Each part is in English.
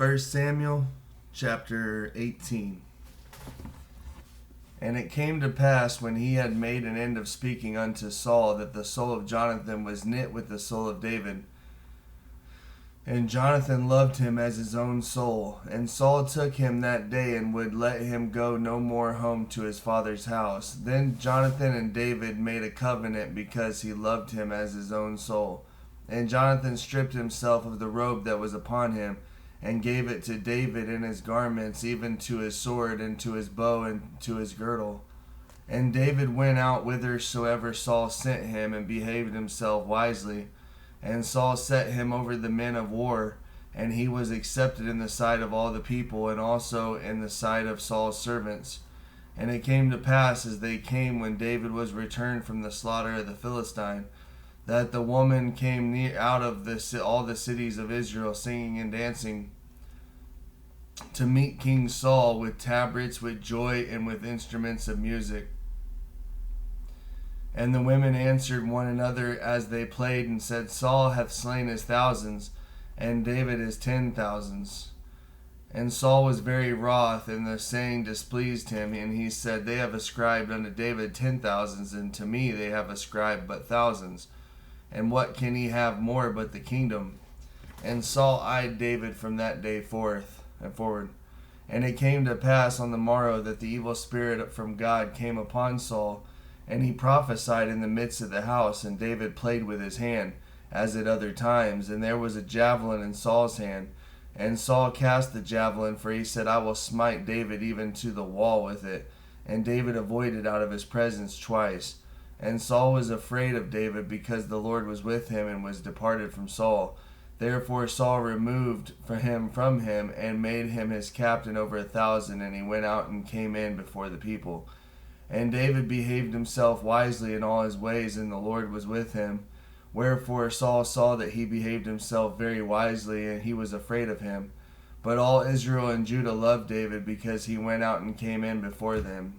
1 Samuel chapter 18. And it came to pass, when he had made an end of speaking unto Saul, that the soul of Jonathan was knit with the soul of David. And Jonathan loved him as his own soul. And Saul took him that day, and would let him go no more home to his father's house. Then Jonathan and David made a covenant, because he loved him as his own soul. And Jonathan stripped himself of the robe that was upon him, and gave it to David in his garments, even to his sword, and to his bow, and to his girdle. And David went out whithersoever Saul sent him, and behaved himself wisely. And Saul set him over the men of war, and he was accepted in the sight of all the people, and also in the sight of Saul's servants. And it came to pass, as they came, when David was returned from the slaughter of the Philistine, that the woman came near out of all the cities of Israel, singing and dancing, to meet King Saul with tabrets, with joy, and with instruments of music. And the women answered one another as they played, and said, Saul hath slain his thousands, and David his 10,000s. And Saul was very wroth, and the saying displeased him. And he said, They have ascribed unto David 10,000s, and to me they have ascribed but thousands. And what can he have more but the kingdom? And Saul eyed David from that day forward. And it came to pass on the morrow that the evil spirit from God came upon Saul, and he prophesied in the midst of the house. And David played with his hand, as at other times. And there was a javelin in Saul's hand. And Saul cast the javelin, for he said, I will smite David even to the wall with it. And David avoided out of his presence twice. And Saul was afraid of David, because the Lord was with him, and was departed from Saul. Therefore Saul removed him from him, and made him his captain over 1,000. And he went out and came in before the people. And David behaved himself wisely in all his ways, and the Lord was with him. Wherefore Saul saw that he behaved himself very wisely, and he was afraid of him. But all Israel and Judah loved David, because he went out and came in before them.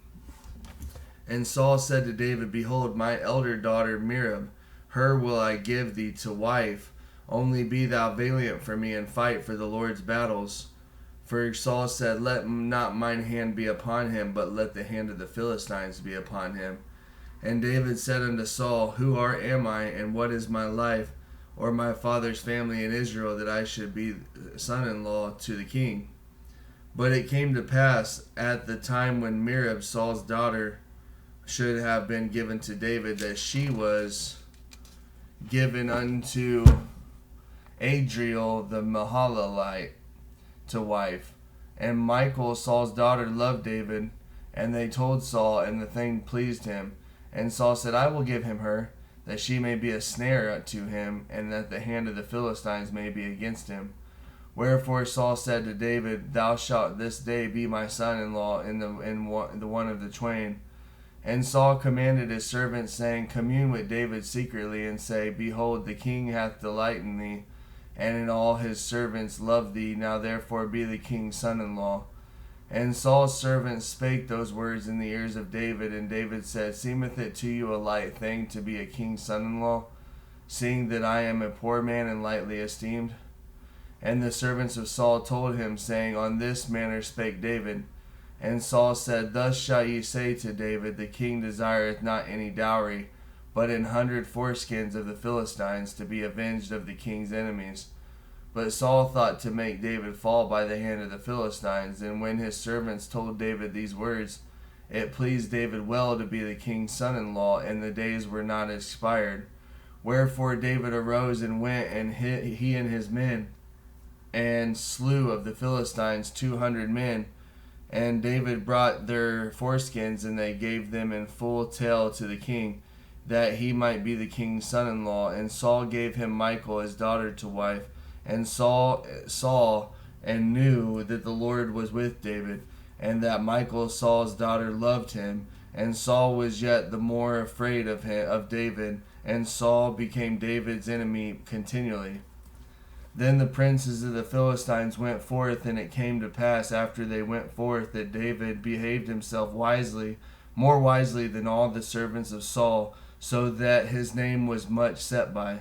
And Saul said to David, Behold, my elder daughter Merab, her will I give thee to wife. Only be thou valiant for me, and fight for the Lord's battles. For Saul said, Let not mine hand be upon him, but let the hand of the Philistines be upon him. And David said unto Saul, Who am I, and what is my life, or my father's family in Israel, that I should be son-in-law to the king? But it came to pass at the time when Merab, Saul's daughter, should have been given to David, that she was given unto Adriel the Mahalalite to wife. And Michal, Saul's daughter, loved David, and they told Saul, and the thing pleased him. And Saul said, I will give him her, that she may be a snare to him, and that the hand of the Philistines may be against him. Wherefore Saul said to David, Thou shalt this day be my son-in-law in the one of the twain. And Saul commanded his servants, saying, Commune with David secretly, and say, Behold, the king hath delight in thee, and in all his servants love thee. Now therefore be the king's son-in-law. And Saul's servants spake those words in the ears of David. And David said, Seemeth it to you a light thing to be a king's son-in-law, seeing that I am a poor man and lightly esteemed? And the servants of Saul told him, saying, On this manner spake David. And Saul said, Thus shall ye say to David, The king desireth not any dowry, but 100 foreskins of the Philistines, to be avenged of the king's enemies. But Saul thought to make David fall by the hand of the Philistines. And when his servants told David these words, it pleased David well to be the king's son-in-law, and the days were not expired. Wherefore David arose and went, and he and his men, and slew of the Philistines 200 men. And David brought their foreskins, and they gave them in full tale to the king, that he might be the king's son-in-law. And Saul gave him Michal his daughter to wife. And Saul and knew that the Lord was with David, and that Michal, Saul's daughter, loved him. And Saul was yet the more afraid of David, and Saul became David's enemy continually. Then the princes of the Philistines went forth, and it came to pass after they went forth that David behaved himself wisely, more wisely than all the servants of Saul, so that his name was much set by.